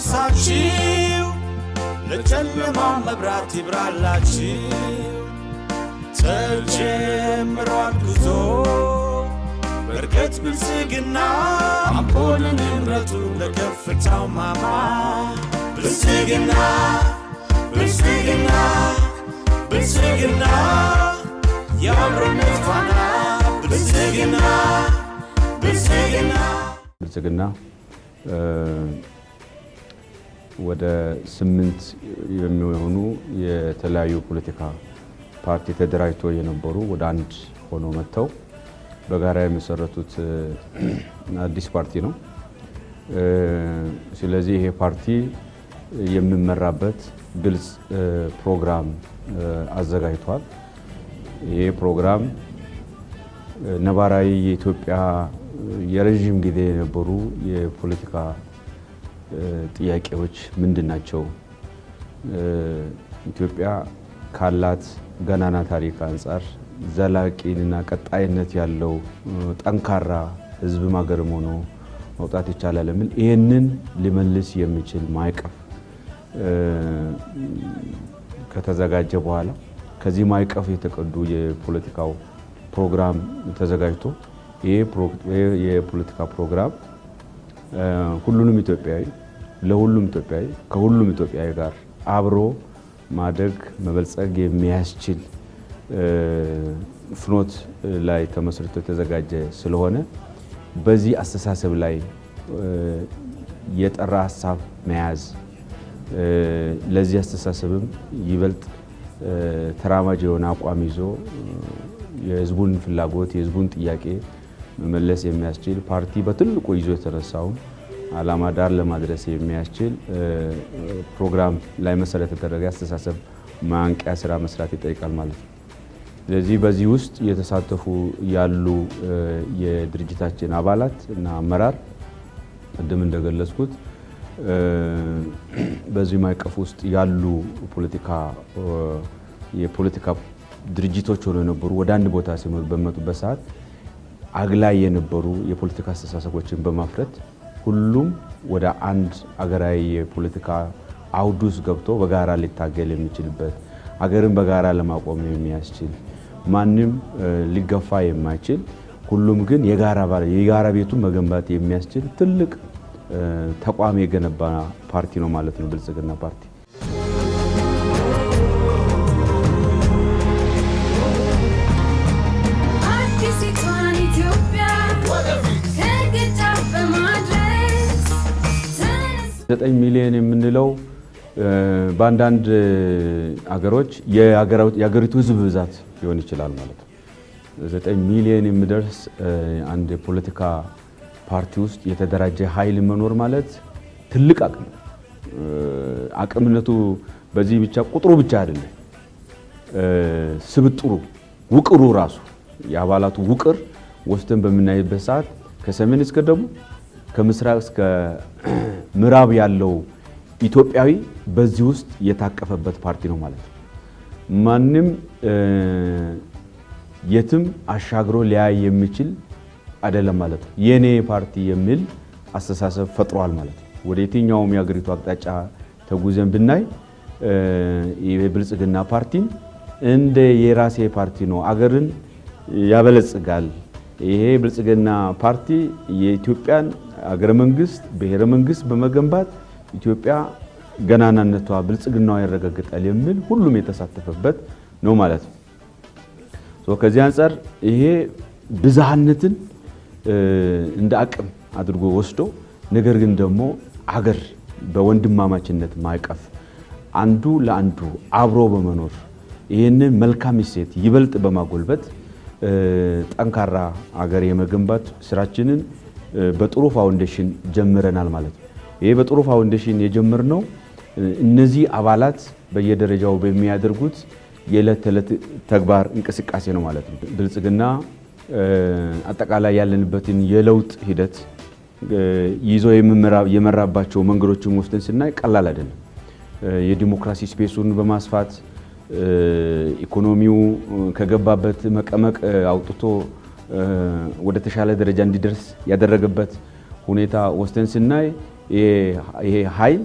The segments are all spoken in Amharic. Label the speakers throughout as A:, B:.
A: ይብሳችሁ ለጨለማ መብራት ይብራላችሁ ተጀምሯል ጉዞ በርከት ብልጽግና አምፖልን ይምረጡ ለከፍታው ማማ ብልጽግና ብልጽግና ብልጽግና የአብሮነት ፋና ብልጽግና ብልጽግና
B: ብልጽግና ወደ 8 የሚሆኑ የተለያዩ ፖለቲካ ፓርቲ ተደራጅቶ የነበሩ ወደ አንድ ሆኖ መጥተው በጋራ የመሰረቱት አዲስ ፓርቲ ነው። ስለዚህ ይሄ ፓርቲ የሚመራበት ግልጽ ፕሮግራም አዘጋጅቷል። ይሄ ፕሮግራም ነባራዊ የኢትዮጵያ የረጅም ጊዜ የነበሩ የፖለቲካ ጥያቄዎች ምንድናቸው? ኢትዮጵያ ካላት ገናና ታሪክ አንፃር ዘላቂና ቀጣይነት ያለው ጠንካራ ህዝብ ማገርም ሆኖ መውጣት ይቻላል ምን ይሄንን ሊመልስ የሚችል ማይቀፍ ከተዘጋጀ በኋላ ከዚህ ማይቀፍ የተቀዱ የፖለቲካው ፕሮግራም ተዘጋጅቶ ይሄ የፖለቲካ ፕሮግራም ሁሉንም ኢትዮጵያዊ ለሁሉም ኢትዮጵያዊ ከሁሉም ኢትዮጵያዊ ጋር አብሮ ማደግ መበልጸግ የሚያስችል ፍኖት ላይ ተመስርቶ የተዘጋጀ ስለሆነ በዚህ አስተሳሰብ ላይ የጠራ ሐሳብ መያዝ ለዚህ አስተሳሰብም ይበልጥ ተራማጅ የሆነ አቋም ይዞ የህዝቡን ፍላጎት የህዝቡን ጥያቄ መመለስ የሚያስችል ፓርቲ በትልቁ ይዞ የተነሳው ዓላማ ዳር ለማድረስ የሚያስችል ፕሮግራም ላይ መሰረት የተደረገ አስተሳሰብ ማንቂያ ስራ መስራት ይጠይቃል ማለት ነው። ስለዚህ በዚህ ውስጥ የተሳተፉ ያሉ የድርጅታችን አባላት እና አመራር እንደም እንደገለጽኩት በዚህ ማይቀፍ ውስጥ ያሉ የፖለቲካ ድርጅቶች ሆነው የነበሩ ወደ አንድ ቦታ ሲመጡ በመጡበት ሰዓት አግላይ የነበሩ የፖለቲካ አስተሳሰቦችን በማፍረት ሁሉም ወደ አንድ አገራዊ የፖለቲካ አውድ ውስጥ ገብቶ በጋራ ሊታገል የሚችልበት ሀገርን በጋራ ለማቆም የሚያስችል ማንም ሊገፋ የማይችል ሁሉም ግን የጋራ ቤቱን መገንባት የሚያስችል ትልቅ ተቋም የገነባ ፓርቲ ነው ማለት ነው ብልጽግና ፓርቲ። ዘጠኝ ሚሊዮን የምንለው በአንዳንድ አገሮች የአገሪቱ ህዝብ ብዛት ሊሆን ይችላል ማለት ነው። 9 ሚሊዮን የሚደርስ አንድ የፖለቲካ ፓርቲ ውስጥ የተደራጀ ኃይል መኖር ማለት ትልቅ አቅምነቱ በዚህ ብቻ ቁጥሩ ብቻ አይደለም፣ ስብጥሩ ውቅሩ ራሱ የአባላቱ ውቅር ወስተን በምናይበት ሰዓት ከሰሜን እስከ ደቡብ ከምስራቅ እስከ ምዕራብ ያለው ኢትዮጵያዊ በዚህ ውስጥ የታቀፈበት ፓርቲ ነው ማለት ነው። ማንም የትም አሻግሮ ሊያይ የሚችል አይደለም ማለት ነው። የኔ ፓርቲ የሚል አስተሳሰብ ፈጥሯል ማለት ነው። ወደ የትኛውም የአገሪቱ አቅጣጫ ተጉዘን ብናይ የብልጽግና ፓርቲን እንደ የራሴ ፓርቲ ነው፣ አገርን ያበለጽጋል። ይሄ ብልጽግና ፓርቲ የኢትዮጵያን አገረ መንግስት ብሔረ መንግስት በመገንባት ኢትዮጵያ ገናናነቷ ብልጽግናዋ ያረጋግጣል የሚል ሁሉም የተሳተፈበት ነው ማለት ነው። ከዚህ አንፃር ይሄ ብዝሃነትን እንደ አቅም አድርጎ ወስዶ ነገር ግን ደግሞ አገር በወንድማማችነት ማይቀፍ አንዱ ለአንዱ አብሮ በመኖር ይሄንን መልካም እሴት ይበልጥ በማጎልበት ጠንካራ አገር የመገንባት ስራችንን በጥሩ ፋውንዴሽን ጀምረናል ማለት ነው። ይሄ በጥሩ ፋውንዴሽን የጀመርነው እነዚህ አባላት በየደረጃው በሚያደርጉት የዕለት ተዕለት ተግባር እንቅስቃሴ ነው ማለት ነው። ብልጽግና አጠቃላይ ያለንበትን የለውጥ ሂደት ይዞ የመራባቸው መንገዶችን ወስደን ስናይ ቀላል አይደለም። የዲሞክራሲ ስፔሱን በማስፋት ኢኮኖሚው ከገባበት መቀመቅ አውጥቶ ወደ ተሻለ ደረጃ እንዲደርስ ያደረገበት ሁኔታ ወስደን ስናይ ይሄ ኃይል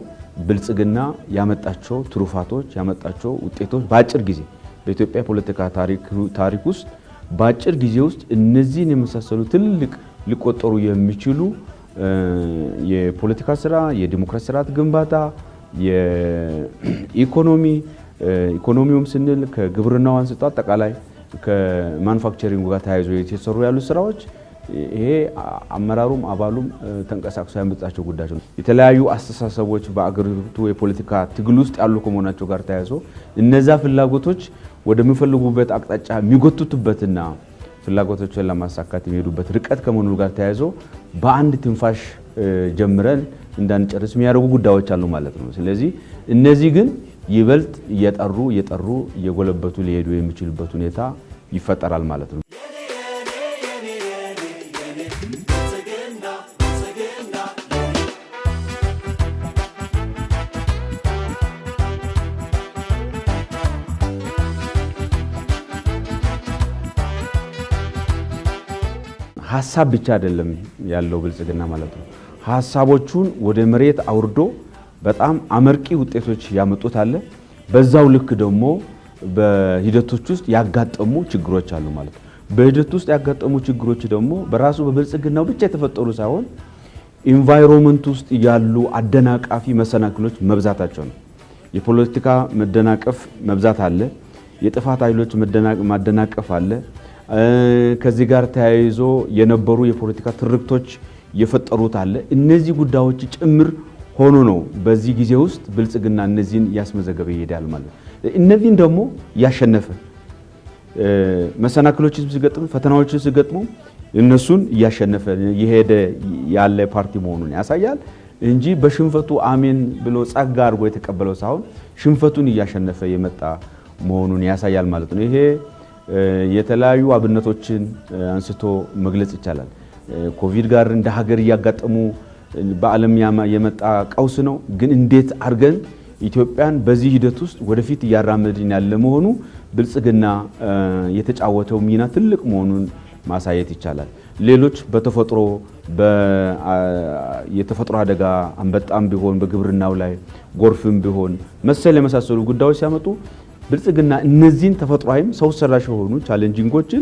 B: ብልጽግና ያመጣቸው ትሩፋቶች ያመጣቸው ውጤቶች በአጭር ጊዜ በኢትዮጵያ ፖለቲካ ታሪክ ውስጥ በአጭር ጊዜ ውስጥ እነዚህን የመሳሰሉ ትልቅ ሊቆጠሩ የሚችሉ የፖለቲካ ስራ፣ የዲሞክራሲ ስርዓት ግንባታ፣ ኢኮኖሚውም ስንል ከግብርናው አንስቶ አጠቃላይ ከማኑፋክቸሪንግ ጋር ተያይዞ የተሰሩ ያሉ ስራዎች ይሄ አመራሩም አባሉም ተንቀሳቅሶ ያመጣቸው ጉዳዮች ነው። የተለያዩ አስተሳሰቦች በአገሪቱ የፖለቲካ ትግል ውስጥ ያሉ ከመሆናቸው ጋር ተያይዞ እነዛ ፍላጎቶች ወደሚፈልጉበት አቅጣጫ የሚጎትቱበትና ፍላጎቶችን ለማሳካት የሚሄዱበት ርቀት ከመሆኑ ጋር ተያይዞ በአንድ ትንፋሽ ጀምረን እንዳንጨርስ የሚያደርጉ ጉዳዮች አሉ ማለት ነው። ስለዚህ እነዚህ ግን ይበልጥ እየጠሩ እየጎለበቱ ሊሄዱ የሚችሉበት ሁኔታ ይፈጠራል ማለት ነው። ሀሳብ ብቻ አይደለም ያለው ብልጽግና ማለት ነው። ሀሳቦቹን ወደ መሬት አውርዶ በጣም አመርቂ ውጤቶች ያመጡት አለ። በዛው ልክ ደግሞ በሂደቶች ውስጥ ያጋጠሙ ችግሮች አሉ ማለት ነው። በሂደት ውስጥ ያጋጠሙ ችግሮች ደግሞ በራሱ በብልጽግናው ብቻ የተፈጠሩ ሳይሆን ኢንቫይሮንመንት ውስጥ ያሉ አደናቃፊ መሰናክሎች መብዛታቸው ነው። የፖለቲካ መደናቀፍ መብዛት አለ። የጥፋት ኃይሎች ማደናቀፍ አለ። ከዚህ ጋር ተያይዞ የነበሩ የፖለቲካ ትርክቶች የፈጠሩት አለ። እነዚህ ጉዳዮች ጭምር ሆኖ ነው በዚህ ጊዜ ውስጥ ብልጽግና እነዚህን ያስመዘገበ ይሄዳል ማለት ነው። እነዚህን ደግሞ ያሸነፈ መሰናክሎችን ሲገጥም ፈተናዎችን ሲገጥሙ እነሱን ያሸነፈ የሄደ ያለ ፓርቲ መሆኑን ያሳያል እንጂ በሽንፈቱ አሜን ብሎ ጸጋ አድርጎ የተቀበለው ሳይሆን ሽንፈቱን እያሸነፈ የመጣ መሆኑን ያሳያል ማለት ነው። ይሄ የተለያዩ አብነቶችን አንስቶ መግለጽ ይቻላል። ኮቪድ ጋር እንደ ሀገር እያጋጠሙ በዓለም የመጣ ቀውስ ነው። ግን እንዴት አድርገን ኢትዮጵያን በዚህ ሂደት ውስጥ ወደፊት እያራመድን ያለ መሆኑ ብልጽግና የተጫወተው ሚና ትልቅ መሆኑን ማሳየት ይቻላል። ሌሎች በተፈጥሮ የተፈጥሮ አደጋ አንበጣም ቢሆን በግብርናው ላይ ጎርፍም ቢሆን መሰል የመሳሰሉ ጉዳዮች ሲያመጡ ብልጽግና እነዚህን ተፈጥሯዊም ሰው ሰራሽ የሆኑ ቻሌንጂንጎችን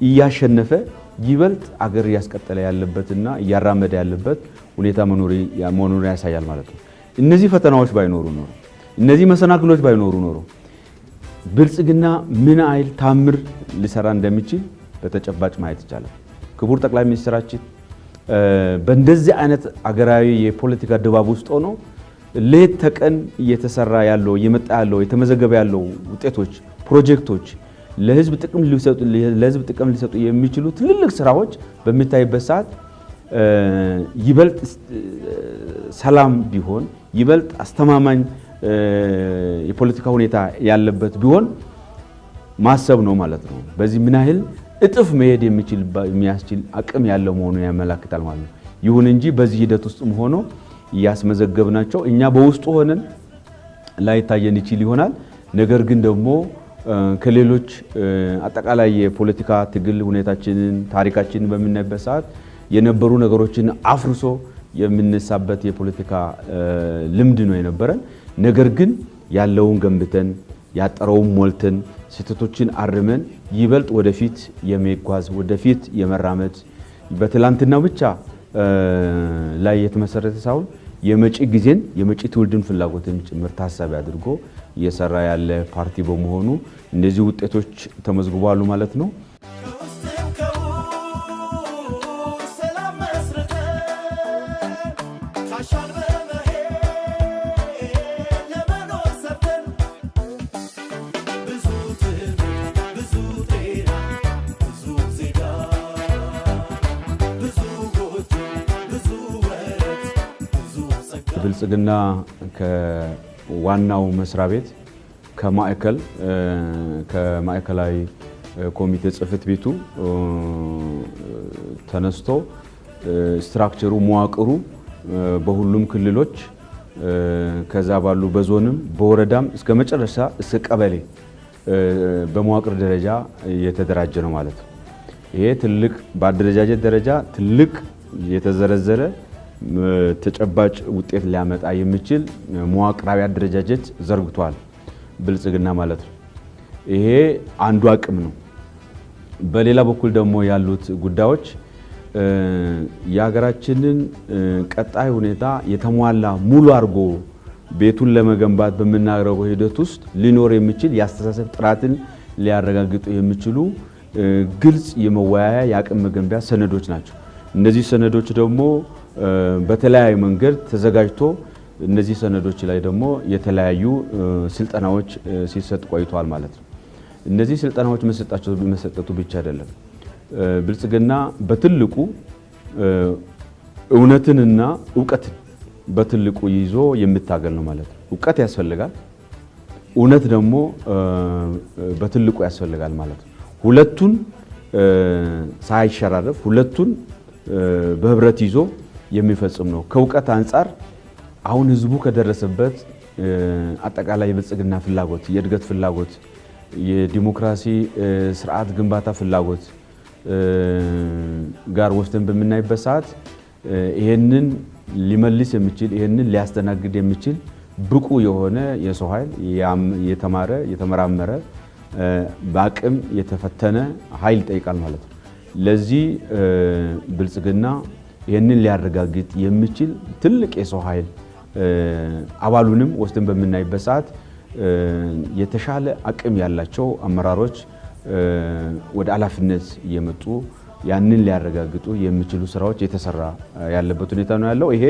B: እያሸነፈ ይበልጥ አገር እያስቀጠለ ያለበትና እያራመደ ያለበት ሁኔታ መኖሩን ያሳያል ማለት ነው። እነዚህ ፈተናዎች ባይኖሩ ኖሮ እነዚህ መሰናክሎች ባይኖሩ ኖሮ ብልጽግና ምን አይል ታምር ሊሰራ እንደሚችል በተጨባጭ ማየት ይቻላል። ክቡር ጠቅላይ ሚኒስትራችን በእንደዚህ አይነት አገራዊ የፖለቲካ ድባብ ውስጥ ሆኖ ሌት ተቀን እየተሰራ ያለው እየመጣ ያለው የተመዘገበ ያለው ውጤቶች ፕሮጀክቶች ለህዝብ ጥቅም ሊሰጡ የሚችሉ ትልልቅ ስራዎች በሚታይበት ሰዓት ይበልጥ ሰላም ቢሆን ይበልጥ አስተማማኝ የፖለቲካ ሁኔታ ያለበት ቢሆን ማሰብ ነው ማለት ነው። በዚህ ምን ያህል እጥፍ መሄድ የሚያስችል አቅም ያለው መሆኑን ያመለክታል ማለት ነው። ይሁን እንጂ በዚህ ሂደት ውስጥም ሆኖ ያስመዘገብናቸው እኛ በውስጡ ሆነን ላይታየን ይችል ይሆናል። ነገር ግን ደግሞ ከሌሎች አጠቃላይ የፖለቲካ ትግል ሁኔታችንን ታሪካችንን በምናይበት ሰዓት የነበሩ ነገሮችን አፍርሶ የምንነሳበት የፖለቲካ ልምድ ነው የነበረን። ነገር ግን ያለውን ገንብተን ያጠረውን ሞልተን ስህተቶችን አርመን ይበልጥ ወደፊት የመጓዝ ወደፊት የመራመድ በትላንትናው ብቻ ላይ የተመሰረተ ሳይሆን የመጪ ጊዜን የመጪ ትውልድን ፍላጎትን ጭምር ታሳቢ አድርጎ እየሰራ ያለ ፓርቲ በመሆኑ እነዚህ ውጤቶች ተመዝግበዋል ማለት ነው። ብልጽግና ከዋናው መስሪያ ቤት ከማዕከላዊ ኮሚቴ ጽሕፈት ቤቱ ተነስቶ ስትራክቸሩ መዋቅሩ በሁሉም ክልሎች ከዛ ባሉ በዞንም በወረዳም እስከ መጨረሻ እስከ ቀበሌ በመዋቅር ደረጃ የተደራጀ ነው ማለት ነው። ይሄ ትልቅ በአደረጃጀት ደረጃ ትልቅ የተዘረዘረ ተጨባጭ ውጤት ሊያመጣ የሚችል መዋቅራዊ አደረጃጀት ዘርግቷል ብልጽግና ማለት ነው። ይሄ አንዱ አቅም ነው። በሌላ በኩል ደግሞ ያሉት ጉዳዮች የሀገራችንን ቀጣይ ሁኔታ የተሟላ ሙሉ አድርጎ ቤቱን ለመገንባት በምናደርገው ሂደት ውስጥ ሊኖር የሚችል የአስተሳሰብ ጥራትን ሊያረጋግጡ የሚችሉ ግልጽ የመወያያ የአቅም መገንቢያ ሰነዶች ናቸው። እነዚህ ሰነዶች ደግሞ በተለያየ መንገድ ተዘጋጅቶ እነዚህ ሰነዶች ላይ ደግሞ የተለያዩ ስልጠናዎች ሲሰጥ ቆይቷል ማለት ነው። እነዚህ ስልጠናዎች መሰጠቱ ብቻ አይደለም። ብልጽግና በትልቁ እውነትንና ዕውቀትን በትልቁ ይዞ የሚታገል ነው ማለት ነው። ዕውቀት ያስፈልጋል፣ እውነት ደግሞ በትልቁ ያስፈልጋል ማለት ነው። ሁለቱን ሳይሸራረፍ ሁለቱን በህብረት ይዞ የሚፈጽም ነው። ከዕውቀት አንጻር አሁን ህዝቡ ከደረሰበት አጠቃላይ የብልጽግና ፍላጎት፣ የእድገት ፍላጎት፣ የዲሞክራሲ ስርዓት ግንባታ ፍላጎት ጋር ወስደን በምናይበት ሰዓት ይሄንን ሊመልስ የሚችል ይሄንን ሊያስተናግድ የሚችል ብቁ የሆነ የሰው ኃይል የተማረ የተመራመረ በአቅም የተፈተነ ኃይል ይጠይቃል ማለት ነው። ለዚህ ብልጽግና ይሄንን ሊያረጋግጥ የሚችል ትልቅ የሰው ኃይል አባሉንም ወስደን በምናይበት ሰዓት የተሻለ አቅም ያላቸው አመራሮች ወደ ኃላፊነት እየመጡ ያንን ሊያረጋግጡ የሚችሉ ስራዎች የተሰራ ያለበት ሁኔታ ነው ያለው። ይሄ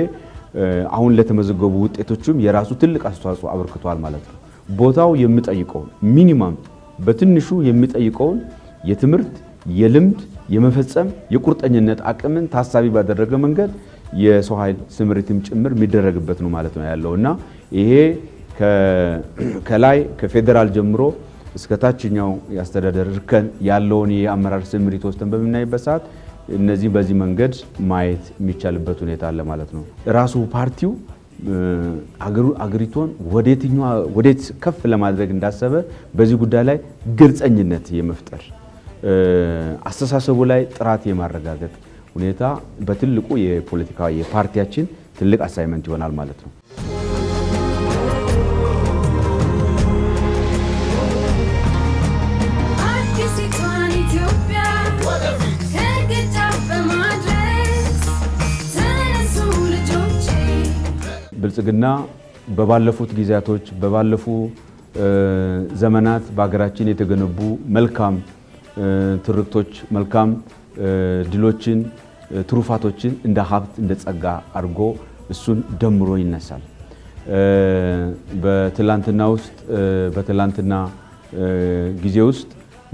B: አሁን ለተመዘገቡ ውጤቶችም የራሱ ትልቅ አስተዋጽኦ አበርክቷል ማለት ነው። ቦታው የሚጠይቀውን ሚኒማም በትንሹ የሚጠይቀውን የትምህርት፣ የልምድ፣ የመፈጸም የቁርጠኝነት አቅምን ታሳቢ ባደረገ መንገድ የሰው ኃይል ስምሪትም ጭምር የሚደረግበት ነው ማለት ነው ያለው እና ይሄ ከላይ ከፌዴራል ጀምሮ እስከ ታችኛው የአስተዳደር እርከን ያለውን የአመራር ስምሪት ወስደን በምናይበት ሰዓት እነዚህ በዚህ መንገድ ማየት የሚቻልበት ሁኔታ አለ ማለት ነው። ራሱ ፓርቲው አገሪቷን ወዴት ከፍ ለማድረግ እንዳሰበ በዚህ ጉዳይ ላይ ግልጸኝነት የመፍጠር አስተሳሰቡ ላይ ጥራት የማረጋገጥ ሁኔታ በትልቁ የፖለቲካ የፓርቲያችን ትልቅ አሳይመንት ይሆናል ማለት ነው። ብልጽግና በባለፉት ጊዜያቶች በባለፉ ዘመናት በሀገራችን የተገነቡ መልካም ትርክቶች፣ መልካም ድሎችን፣ ትሩፋቶችን እንደ ሀብት እንደ ጸጋ አድርጎ እሱን ደምሮ ይነሳል። በትላንትና ጊዜ ውስጥ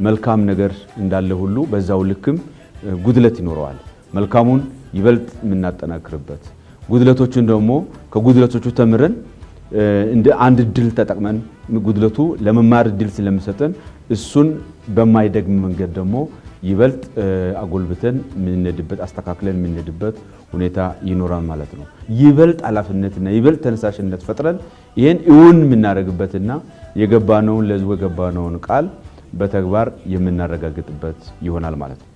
B: መልካም ነገር እንዳለ ሁሉ በዛው ልክም ጉድለት ይኖረዋል። መልካሙን ይበልጥ የምናጠናክርበት ጉድለቶችን ደግሞ ከጉድለቶቹ ተምረን እንደ አንድ ድል ተጠቅመን ጉድለቱ ለመማር ድል ስለሚሰጠን እሱን በማይደግም መንገድ ደግሞ ይበልጥ አጎልብተን የምንሄድበት አስተካክለን የምንሄድበት ሁኔታ ይኖራል ማለት ነው። ይበልጥ ኃላፊነትና ይበልጥ ተነሳሽነት ፈጥረን ይሄን እውን የምናደርግበትና የገባነውን ለህዝቡ የገባነውን ቃል በተግባር የምናረጋግጥበት ይሆናል ማለት ነው።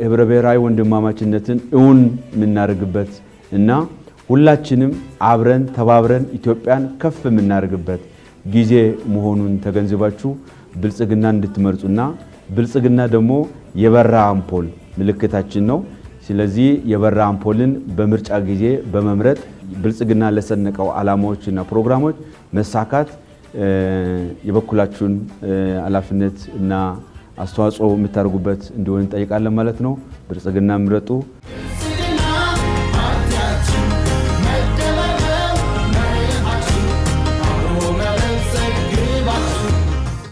B: ህብረ ብሔራዊ ወንድማማችነትን እውን የምናደርግበት እና ሁላችንም አብረን ተባብረን ኢትዮጵያን ከፍ የምናደርግበት ጊዜ መሆኑን ተገንዝባችሁ ብልጽግና እንድትመርጡና ብልጽግና ደግሞ የበራ አምፖል ምልክታችን ነው። ስለዚህ የበራ አምፖልን በምርጫ ጊዜ በመምረጥ ብልጽግና ለሰነቀው ዓላማዎችና ፕሮግራሞች መሳካት የበኩላችሁን ኃላፊነት እና አስተዋጽኦ የምታደርጉበት እንዲሆን እንጠይቃለን ማለት ነው። ብልጽግና ምረጡ።